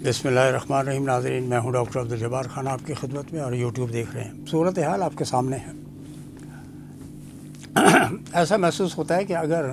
بسم اللہ الرحمن الرحیم. ناظرین، میں ہوں ڈاکٹر عبدالجبار خان آپ کی خدمت میں اور یوٹیوب دیکھ رہے ہیں. صورتحال آپ کے سامنے ہے. ایسا محسوس ہوتا ہے کہ اگر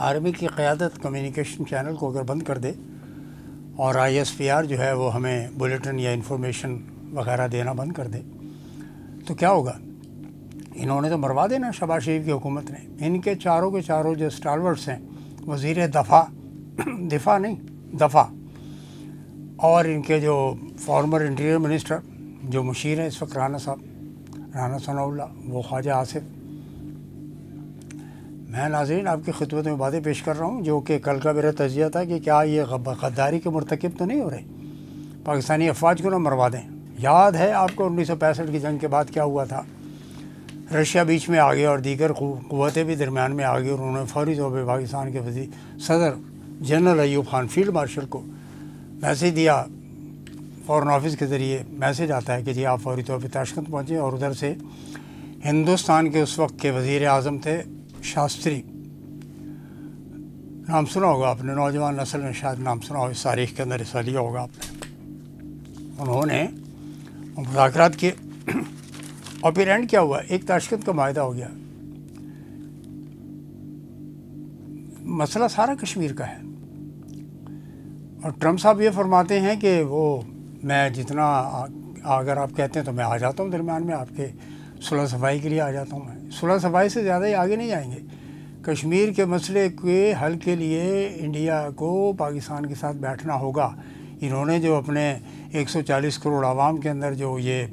آرمی کی قیادت کمیونیکیشن چینل کو اگر بند کر دے اور ISPR جو ہے وہ ہمیں بلیٹن یا انفارمیشن وغیرہ دینا بند کر دے تو کیا ہوگا؟ انہوں نے تو مروا دینا شہباز شریف کی حکومت نے. ان کے چاروں جو اسٹالورٹس ہیں، وزیر دفاع اور ان کے جو فارمر انٹیریئر منسٹر جو مشیر ہیں اس وقت رانا ثناء اللہ، وہ خواجہ آصف. میں ناظرین آپ کی خدمت میں باتیں پیش کر رہا ہوں جو کہ کل کا میرا تجزیہ تھا کہ کیا یہ غداری کے مرتکب تو نہیں ہو رہے، پاکستانی افواج کو نہ مروا دیں. یاد ہے آپ کو 1965 کی جنگ کے بعد کیا ہوا تھا؟ رشیا بیچ میں آ گیا اور دیگر قوتیں بھی درمیان میں آ گئی اور انہوں نے فوری طور پہ پاکستان کے صدر general Ayub Khan field marshal کو میسیج دیا. فورن آفس کے ذریعے میسیج آتا ہے کہ جی آپ فوری طور پہ تاشکند پہنچیں. اور ادھر سے ہندوستان کے اس وقت کے وزیر اعظم تھے شاستری، نام سنا ہوگا آپ نے، نوجوان نسل میں شاید نام سنا ہو، اس تاریخ کے اندر حصہ لیا ہوگا آپ نے. انہوں نے مذاکرات کیے اور پھر اینڈ کیا ہوا؟ ایک تاشکند کا معاہدہ ہو گیا. مسئلہ سارا کشمیر کا ہے اور ٹرمپ صاحب یہ فرماتے ہیں کہ میں جتنا اگر آپ کہتے ہیں تو میں آ جاتا ہوں درمیان میں، آپ کے صلح صفائی کے لیے آ جاتا ہوں. میں صلح صفائی سے زیادہ ہی آگے نہیں جائیں گے. کشمیر کے مسئلے کے حل کے لیے انڈیا کو پاکستان کے ساتھ بیٹھنا ہوگا. انہوں نے جو اپنے 140 کروڑ عوام کے اندر جو یہ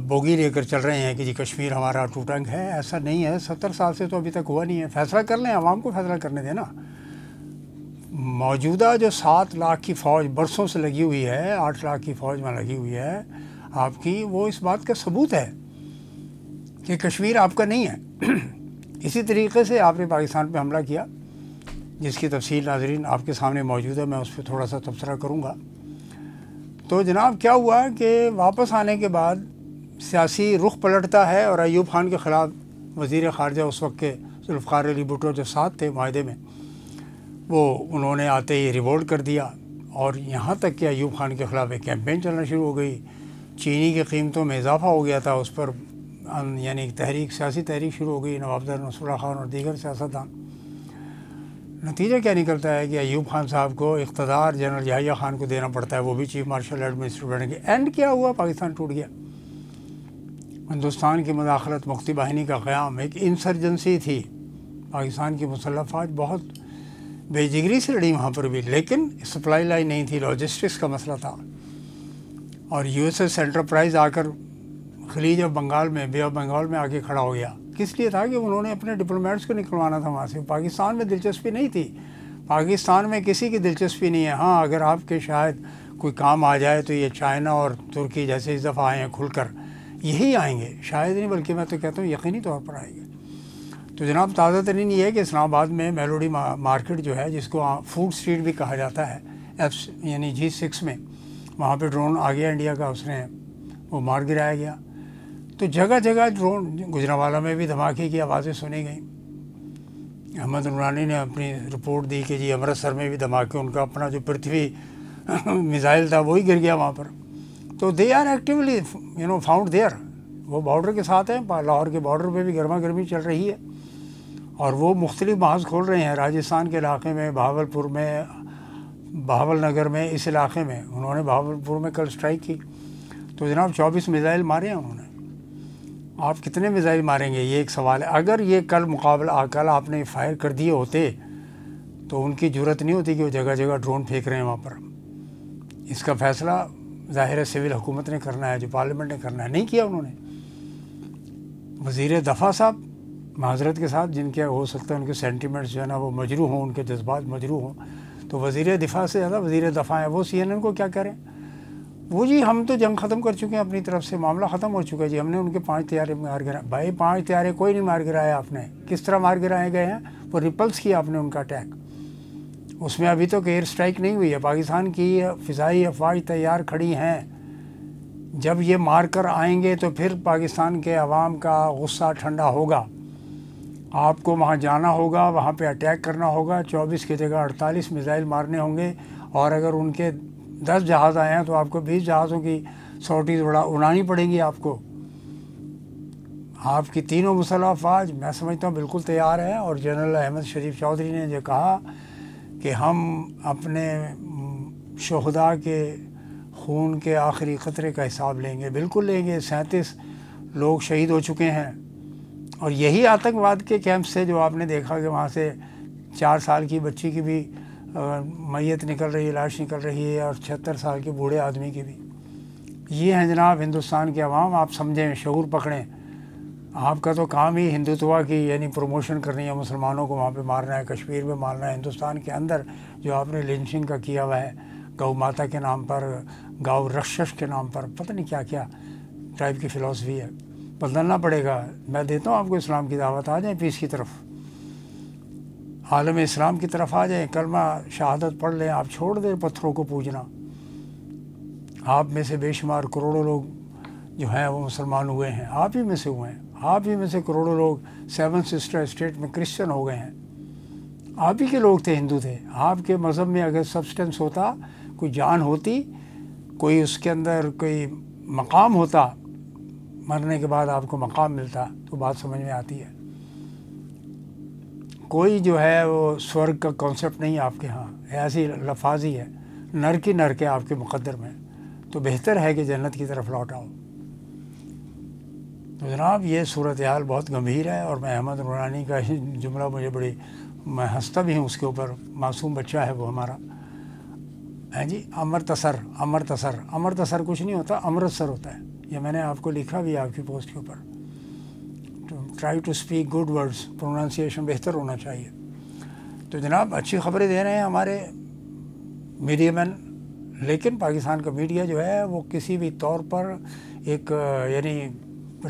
بوگی لے کر چل رہے ہیں کہ جی کشمیر ہمارا ٹوٹنگ ہے، ایسا نہیں ہے. 70 سال سے تو ابھی تک ہوا نہیں ہے. فیصلہ کر لیں، عوام کو فیصلہ کرنے دیں نا. موجودہ جو 7 لاکھ کی فوج برسوں سے لگی ہوئی ہے، 8 لاکھ کی فوج میں لگی ہوئی ہے آپ کی، وہ اس بات کا ثبوت ہے کہ کشمیر آپ کا نہیں ہے. اسی طریقے سے آپ نے پاکستان پہ حملہ کیا جس کی تفصیل ناظرین آپ کے سامنے موجود ہے، میں اس پہ تھوڑا سا تبصرہ کروں گا. تو جناب کیا ہوا کہ واپس آنے کے بعد سیاسی رخ پلٹتا ہے اور ایوب خان کے خلاف وزیر خارجہ اس وقت کے ذوالفقار علی بھٹو جو ساتھ تھے معاہدے میں، انہوں نے آتے ہی ریوولٹ کر دیا اور یہاں تک کہ ایوب خان کے خلاف ایک کیمپین چلنا شروع ہو گئی. چینی کی قیمتوں میں اضافہ ہو گیا تھا، اس پر یعنی سیاسی تحریک شروع ہو گئی، نواب نصر اللہ خان اور دیگر سیاستدان. نتیجہ کیا نکلتا ہے کہ ایوب خان صاحب کو اقتدار جنرل یحییٰ خان کو دینا پڑتا ہے، وہ بھی چیف مارشل ایڈمنسٹریٹر بنے گے. اینڈ کیا ہوا؟ پاکستان ٹوٹ گیا. ہندوستان کی مداخلت، مختی باہنی کا قیام، ایک انسرجنسی تھی. پاکستان کی مسلح افواج بہت بے جگری سے لڑی وہاں پر بھی، لیکن سپلائی لائن نہیں تھی، لاجسٹکس کا مسئلہ تھا. اور USS انٹرپرائز آ کر خلیج آف بنگال میں، بے آف بنگال میں آ کے کھڑا ہو گیا. کس لیے تھا؟ کہ انہوں نے اپنے ڈپلومیٹس کو نکلوانا تھا وہاں سے. پاکستان میں دلچسپی نہیں تھی. پاکستان میں کسی کی دلچسپی نہیں ہے. ہاں اگر آپ کے شاید کوئی کام آ جائے تو یہ چائنا اور ترکی جیسے اس دفعہ آئے ہیں کھل کر، یہی آئیں گے. شاید نہیں بلکہ میں تو کہتا ہوں یقینی طور پر آئیں گے. تو جناب تازہ ترین یہ ہے کہ اسلام آباد میں میلوڈی مارکیٹ جو ہے، جس کو فوڈ اسٹریٹ بھی کہا جاتا ہے، یعنی G6 میں، وہاں پہ ڈرون آ گیا انڈیا کا، اس نے وہ مار گرایا گیا. تو جگہ جگہ ڈرون، گجرانوالہ میں بھی دھماکے کی آوازیں سنی گئیں. احمد نورانی نے اپنی رپورٹ دی کہ جی امرتسر میں بھی دھماکے، ان کا اپنا جو پرتھوی میزائل تھا وہی گر گیا وہاں پر. تو they are actually found there. وہ بارڈر کے ساتھ ہیں، لاہور کے بارڈر پہ بھی گرما گرمی چل رہی ہے اور وہ مختلف محاذ کھول رہے ہیں. راجستھان کے علاقے میں، بہاولپور میں، بہاول نگر میں، اس علاقے میں انہوں نے بہاولپور میں کل اسٹرائک کی. تو جناب 24 میزائل مارے ہیں انہوں نے. آپ کتنے میزائل ماریں گے؟ یہ ایک سوال ہے. اگر یہ کل آپ نے فائر کر دیے ہوتے تو ان کی جرت نہیں ہوتی کہ وہ جگہ جگہ ڈرون پھینک رہے ہیں وہاں پر. اس کا فیصلہ ظاہر ہے سول حکومت نے کرنا ہے، جو پارلیمنٹ نے کرنا ہے. نہیں کیا انہوں نے. وزیر دفاع صاحب معذرت کے ساتھ، جن کے ہو سکتا ہے ان کے سینٹیمنٹس جو ہے نا وہ مجروح ہوں، ان کے جذبات مجروح ہوں، تو وزیر دفاع سے زیادہ وزیر دفاع ہیں. وہ CNN کو کیا کہہ رہے ہیں؟ وہ جی ہم تو جنگ ختم کر چکے ہیں اپنی طرف سے، معاملہ ختم ہو چکا ہے جی، ہم نے ان کے 5 طیارے مار گرائے. بھائی 5 طیارے کوئی نہیں مار گرائے. آپ نے کس طرح مار گرائے گئے ہیں؟ وہ ریپلس کیا آپ نے ان کا اٹیک. اس میں ابھی تک ایئر اسٹرائک نہیں ہوئی ہے. پاکستان کی فضائی افواج تیار کھڑی ہیں. جب یہ مار کر آئیں گے تو پھر پاکستان کے عوام کا غصہ ٹھنڈا ہوگا. آپ کو وہاں جانا ہوگا، وہاں پہ اٹیک کرنا ہوگا. 24 کی جگہ 48 میزائل مارنے ہوں گے. اور اگر ان کے 10 جہاز آئے ہیں تو آپ کو 20 جہازوں کی سورٹیز اڑانی پڑیں گی آپ کو. آپ کی تینوں مسلح افواج میں سمجھتا ہوں بالکل تیار ہے. اور جنرل احمد شریف چودھری نے جو کہا کہ ہم اپنے شہداء کے خون کے آخری قطرے کا حساب لیں گے. بالکل لیں گے. 37 لوگ شہید ہو چکے ہیں. اور یہی آتنکواد کے کیمپ سے جو آپ نے دیکھا کہ وہاں سے 4 سال کی بچی کی بھی میت نکل رہی ہے, لاش نکل رہی ہے, اور 76 سال کے بوڑھے آدمی کی بھی. یہ ہیں جناب ہندوستان کے عوام. آپ سمجھیں, شعور پکڑیں. آپ کا تو کام ہی ہندوتوا کی یعنی پروموشن کرنی ہے, مسلمانوں کو وہاں پہ مارنا ہے, کشمیر میں مارنا ہے. ہندوستان کے اندر جو آپ نے لنچنگ کا کیا ہوا ہے گو ماتا کے نام پر, گاؤ رکشش کے نام پر, پتہ نہیں کیا کیا ٹائپ کی فلاسفی ہے. بدلنا پڑے گا. میں دیتا ہوں آپ کو اسلام کی دعوت. آ جائیں پیس کی طرف, عالم اسلام کی طرف آ جائیں. کلمہ شہادت پڑھ لیں. آپ چھوڑ دیں پتھروں کو پوجنا. آپ میں سے بے شمار کروڑوں لوگ جو ہیں وہ مسلمان ہوئے ہیں. آپ ہی میں سے ہوئے ہیں. آپ ہی میں سے کروڑوں لوگ 7 سسٹر اسٹیٹ میں کرسچن ہو گئے ہیں. آپ ہی کے لوگ تھے, ہندو تھے. آپ کے مذہب میں اگر سبسٹنس ہوتا, کوئی جان ہوتی, کوئی اس کے اندر کوئی مقام ہوتا, مرنے کے بعد آپ کو مقام ملتا, تو بات سمجھ میں آتی ہے. کوئی جو ہے وہ سورگ کا کانسیپٹ نہیں آپ کے ہاں, ایسی لفاظی ہے. نر کی نر کے آپ کے مقدر میں. تو بہتر ہے کہ جنت کی طرف لوٹ آؤ. تو جناب یہ صورتحال بہت گمبھیر ہے. اور میں احمد نورانی کا جملہ مجھے بڑی, میں ہنستا بھی ہوں اس کے اوپر. معصوم بچہ ہے وہ ہمارا, ہیں جی. امرتسر, امرتسر, امرتسر کچھ نہیں ہوتا, امرتسر ہوتا ہے. یہ میں نے آپ کو لکھا بھی آپ کی پوسٹ کے اوپر. Try to speak good words, pronunciation بہتر ہونا چاہیے. تو جناب اچھی خبریں دے رہے ہیں ہمارے میڈیا مین, لیکن پاکستان کا میڈیا جو ہے وہ کسی بھی طور پر ایک یعنی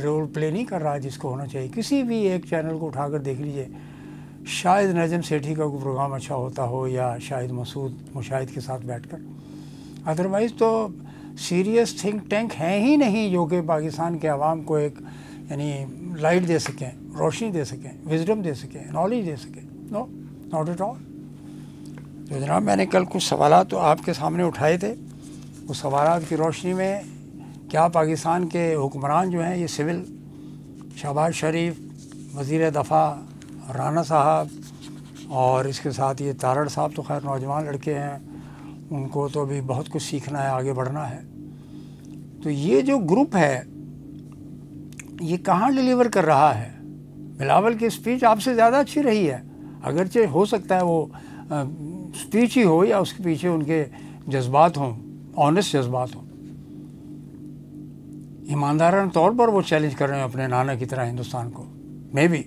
رول پلے نہیں کر رہا جس کو ہونا چاہیے. کسی بھی ایک چینل کو اٹھا کر دیکھ لیجئے, شاید نجم سیٹھی کا کوئی پروگرام اچھا ہوتا ہو, یا شاید مسعود مشاہد کے ساتھ بیٹھ کر. ادروائز تو سیریس تھنک ٹینک ہیں ہی نہیں جو کہ پاکستان کے عوام کو ایک یعنی لائٹ دے سکیں, روشنی دے سکیں, وزڈم دے سکیں, نالج دے سکیں. نو, ناٹ ایٹ آل. تو جناب میں نے کل کچھ سوالات تو آپ کے سامنے اٹھائے تھے. اس سوالات کی روشنی میں کیا پاکستان کے حکمران جو ہیں یہ سول, شہباز شریف, وزیر دفاع رانا صاحب, اور اس کے ساتھ یہ تارڑ صاحب تو خیر نوجوان لڑکے ہیں, ان کو تو ابھی بہت کچھ سیکھنا ہے, آگے بڑھنا ہے. تو یہ جو گروپ ہے یہ کہاں ڈیلیور کر رہا ہے؟ بلاول کی اسپیچ آپ سے زیادہ اچھی رہی ہے. اگرچہ ہو سکتا ہے وہ اسپیچ ہی ہو یا اس کے پیچھے ان کے جذبات ہوں, آنیسٹ جذبات ہوں. ایماندارانہ طور پر وہ چیلنج کر رہے ہیں اپنے نانا کی طرح ہندوستان کو, میں بھی.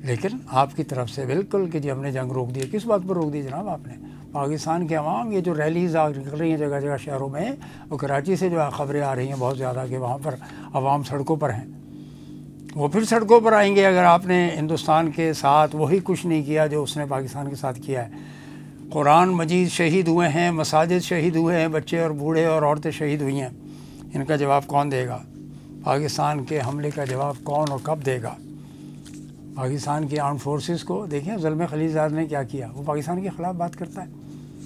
لیکن آپ کی طرف سے بالکل کہ جی ہم نے جنگ روک دی. کس بات پر روک دی جناب آپ نے؟ پاکستان کے عوام, یہ جو ریلیز نکل رہی ہیں جگہ جگہ شہروں میں, وہ کراچی سے جو خبریں آ رہی ہیں بہت زیادہ کہ وہاں پر عوام سڑکوں پر ہیں. وہ پھر سڑکوں پر آئیں گے اگر آپ نے ہندوستان کے ساتھ وہی کچھ نہیں کیا جو اس نے پاکستان کے ساتھ کیا ہے. قرآن مجید شہید ہوئے ہیں, مساجد شہید ہوئے ہیں, بچے اور بوڑھے اور عورتیں شہید ہوئی ہیں. ان کا جواب کون دے گا؟ پاکستان کے حملے کا جواب کون اور کب دے گا؟ پاکستان کی آرم فورسز کو دیکھیں, زلمے خلیلزاد نے کیا کیا. وہ پاکستان کے خلاف بات کرتا ہے,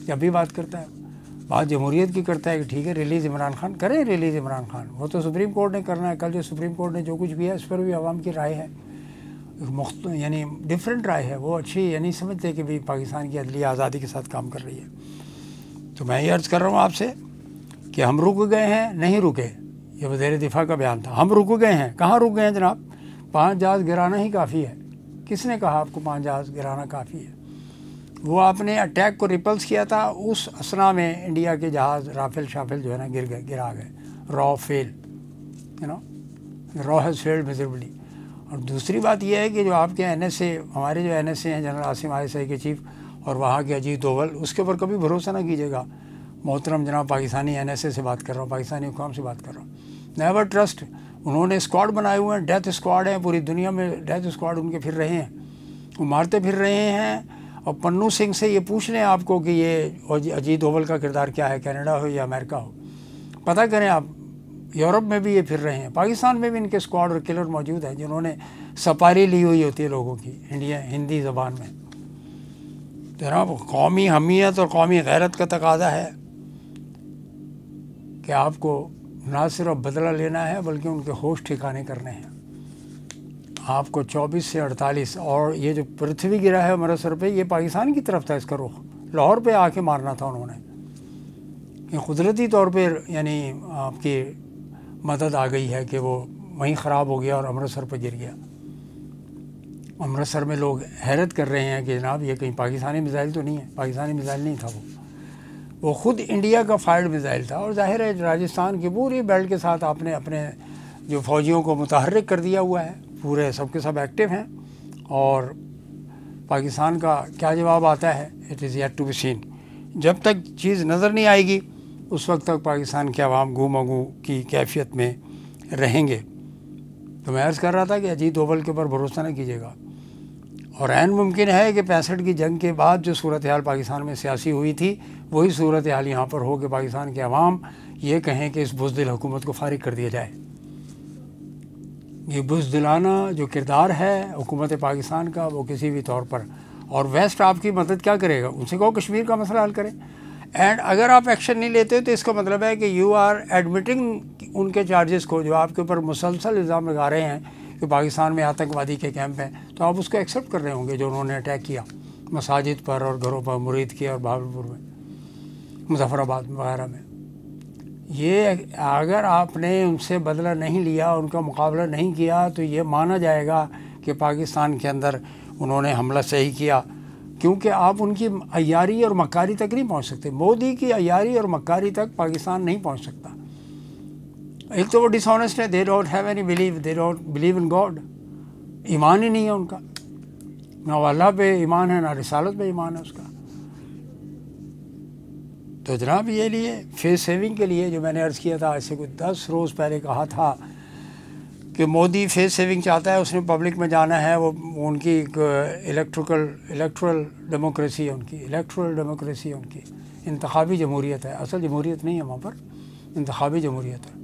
جب بھی بات کرتا ہے بات جمہوریت کی کرتا ہے کہ ٹھیک ہے ریلیز عمران خان کریں, ریلیز عمران خان. وہ تو سپریم کورٹ نے کرنا ہے. کل جو سپریم کورٹ نے جو کچھ کیا اس پر بھی عوام کی رائے ہے, یعنی ڈفرینٹ رائے ہے. وہ اچھی یعنی سمجھتے کہ بھی پاکستان کی عدلیہ آزادی کے ساتھ کام کر رہی ہے. تو میں یہ عرض کر رہا ہوں آپ سے کہ ہم رک گئے ہیں, نہیں رکے. یہ وزیر دفاع کا بیان تھا, ہم رک گئے ہیں. کہاں رک گئے ہیں جناب؟ 5 جہاز گرانا ہی کافی ہے. کس نے کہا آپ کو 5 جہاز گرانا کافی ہے؟ وہ آپ نے اٹیک کو ریپلس کیا تھا, اس اسنا میں انڈیا کے جہاز رافیل شافیل جو ہے نا گرا گئے. را فیل, را ہیز فیلڈ میزربلی. اور دوسری بات یہ ہے کہ جو آپ کے این ایس اے, ہمارے جو این ایس اے ہیں جنرل عاصم ISI کے چیف, اور وہاں کے اجیت دوول, اس کے اوپر کبھی بھروسہ نہ کیجیے گا. محترم جناب پاکستانی این ایس اے سے بات کر رہا ہوں, پاکستانی حکام سے بات کر رہا ہوں. Never trust. انہوں نے اسکواڈ بنائے ہوئے ہیں, ڈیتھ اسکواڈ ہیں, پوری دنیا میں ڈیتھ اسکواڈ ان کے پھر رہے ہیں, وہ مارتے پھر رہے ہیں. اور پنو سنگھ سے یہ پوچھ لیں آپ کو کہ یہ اجیت دوول کا کردار کیا ہے, کینیڈا ہو یا امریکہ ہو, پتہ کریں آپ. یورپ میں بھی یہ پھر رہے ہیں, پاکستان میں بھی ان کے اسکواڈ اور کلر موجود ہیں جنہوں نے سپاری لی ہوئی ہوتی ہے لوگوں کی ہندی زبان میں. جناب قومی حمیت اور قومی غیرت کا تقاضا ہے کہ آپ کو نہ صرف بدلہ لینا ہے بلکہ ان کے ہوش ٹھکانے کرنے ہیں. آپ کو 24 سے 48 اور یہ جو پرتھوی گرا ہے امرتسر پہ یہ پاکستان کی طرف تھا، اس کا رخ لاہور پہ آ کے مارنا تھا انہوں نے. یہ قدرتی طور پہ یعنی آپ کی مدد آ گئی ہے کہ وہ وہیں خراب ہو گیا اور امرتسر پہ گر گیا. امرتسر میں لوگ حیرت کر رہے ہیں کہ جناب یہ کہیں پاکستانی میزائل تو نہیں ہے. پاکستانی میزائل نہیں تھا، وہ خود انڈیا کا فائرڈ میزائل تھا. اور ظاہر ہے راجستھان کی پوری بیلٹ کے ساتھ آپ نے اپنے جو فوجیوں کو متحرک کر دیا ہوا ہے، پورے سب کے سب ایکٹیو ہیں. اور پاکستان کا کیا جواب آتا ہے it is yet to be seen. جب تک چیز نظر نہیں آئے گی اس وقت تک پاکستان کے عوام گو مگو کی کیفیت میں رہیں گے. تو میں عرض کر رہا تھا کہ اجیت دوول کے اوپر بھروسہ نہ کیجیے گا. اور عین ممکن ہے کہ 65 کی جنگ کے بعد جو صورتحال پاکستان میں سیاسی ہوئی تھی وہی صورتحال یہاں پر ہو کہ پاکستان کے عوام یہ کہیں کہ اس بزدل حکومت کو فارغ کر دیا جائے. یہ بزدلانہ جو کردار ہے حکومت پاکستان کا وہ کسی بھی طور پر، اور ویسٹ آپ کی مدد کیا کرے گا؟ ان سے کہو کشمیر کا مسئلہ حل کرے. اینڈ اگر آپ ایکشن نہیں لیتے تو اس کا مطلب ہے کہ یو آر ایڈمٹنگ ان کے چارجز کو جو آپ کے اوپر مسلسل الزام لگا رہے ہیں کہ پاکستان میں آتنکوادی کے کیمپ ہیں، تو آپ اس کو ایکسیپٹ کر رہے ہوں گے جو انہوں نے اٹیک کیا مساجد پر اور گھروں پر، مرید کیا اور بہاولپور میں، مظفر آباد وغیرہ میں. یہ اگر آپ نے ان سے بدلہ نہیں لیا، ان کا مقابلہ نہیں کیا تو یہ مانا جائے گا کہ پاکستان کے اندر انہوں نے حملہ صحیح کیا، کیونکہ آپ ان کی عیاری اور مکاری تک نہیں پہنچ سکتے. مودی کی عیاری اور مکاری تک پاکستان نہیں پہنچ سکتا. ایک تو وہ ڈس آنیسٹ ہے، they don't have any blue, they don't believe in God. ایمان ہی نہیں ہے ان کا، نہ اللہ پہ ایمان ہے نہ رسالت پہ ایمان ہے اس کا. تو جناب یہ لیے فیس سیونگ کے لیے جو میں نے عرض کیا تھا آج سے کچھ 10 روز پہلے کہا تھا کہ مودی فیس سیونگ چاہتا ہے، اس نے پبلک میں جانا ہے. وہ ان کی ایک الیکٹرل ڈیموکریسی ہے، ان کی الیکٹرل ڈیموکریسی ہے، ان کی انتخابی جمہوریت ہے. اصل جمہوریت نہیں ہے وہاں پر، انتخابی جمہوریت ہے.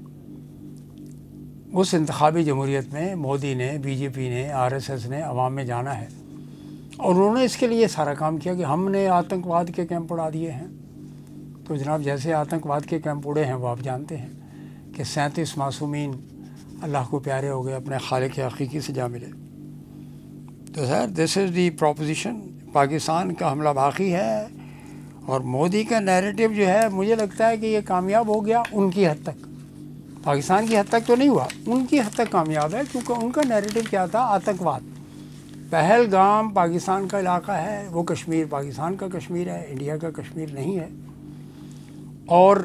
اس انتخابی جمہوریت میں مودی نے، بی جے پی نے، آر ایس ایس نے عوام میں جانا ہے. اور انہوں نے اس کے لیے سارا کام کیا کہ ہم نے آتنکواد کے کیمپ اڑا دیے ہیں. تو جناب جیسے آتنکواد کے کیمپ اڑے ہیں وہ آپ جانتے ہیں کہ 37 معصومین اللہ کو پیارے ہو گئے، اپنے خالق حقیقی سے جا ملے. تو سر دس از دی پروپوزیشن. پاکستان کا حملہ باقی ہے اور مودی کا نیریٹو جو ہے مجھے لگتا ہے کہ یہ کامیاب ہو گیا ان کی حد تک. پاکستان کی حد تک تو نہیں ہوا، ان کی حد تک کامیاب ہے، کیونکہ ان کا نیریٹو کیا تھا؟ آتنکواد. پہلگام پاکستان کا علاقہ ہے، وہ کشمیر پاکستان کا کشمیر ہے، انڈیا کا کشمیر نہیں ہے. اور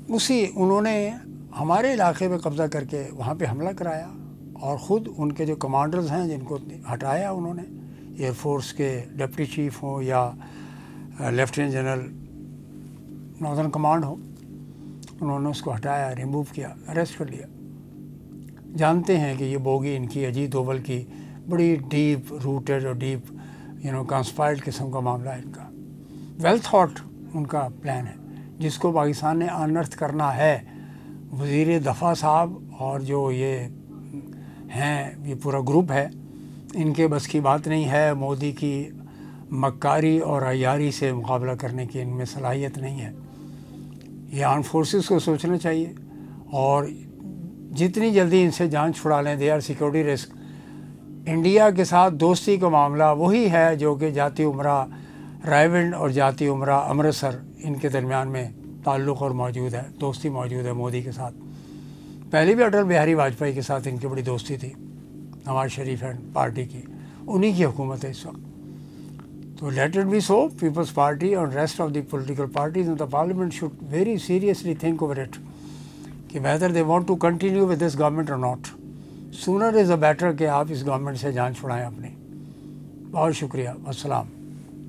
انہوں نے ہمارے علاقے پہ قبضہ کر کے وہاں پہ حملہ کرایا، اور خود ان کے جو کمانڈرز ہیں جن کو ہٹایا انہوں نے، ایئر فورس کے ڈپٹی چیف ہوں یا لیفٹیننٹ جنرل ناردرن کمانڈ ہو، انہوں نے اس کو ہٹایا، ریموو کیا، اریسٹ کر لیا. جانتے ہیں کہ یہ بوگی ان کی اجیت دوول کی بڑی ڈیپ روٹیڈ اور ڈیپ کنسپائرڈ قسم کا معاملہ ہے. ان کا ویل تھاٹ ان کا پلان ہے جس کو پاکستان نے انرتھ کرنا ہے. وزیر دفاع صاحب اور جو یہ ہیں یہ پورا گروپ ہے، ان کے بس کی بات نہیں ہے. مودی کی مکاری اور عیاری سے مقابلہ کرنے کی ان میں صلاحیت نہیں ہے. یہ آرم فورسز کو سوچنا چاہیے اور جتنی جلدی ان سے جان چھڑا لیں. They are security risk. India کے ساتھ دوستی کا معاملہ وہی ہے جو کہ جاتی عمرہ رائے اور جاتی عمرہ امرتسر ان کے درمیان میں تعلق اور موجود ہے، دوستی موجود ہے مودی کے ساتھ. پہلے بھی اٹل بہاری واجپئی کے ساتھ ان کی بڑی دوستی تھی، نواز شریف اینڈ پارٹی کی، انہی کی حکومت ہے اس وقت. تو let it be so. Peoples Party اور rest of the political parties in the parliament should very seriously think over it کہ whether they want to continue with this government or not. sooner is the better کہ آپ اس government سے جان چھڑائیں اپنی. بہت شکریہ. السلام.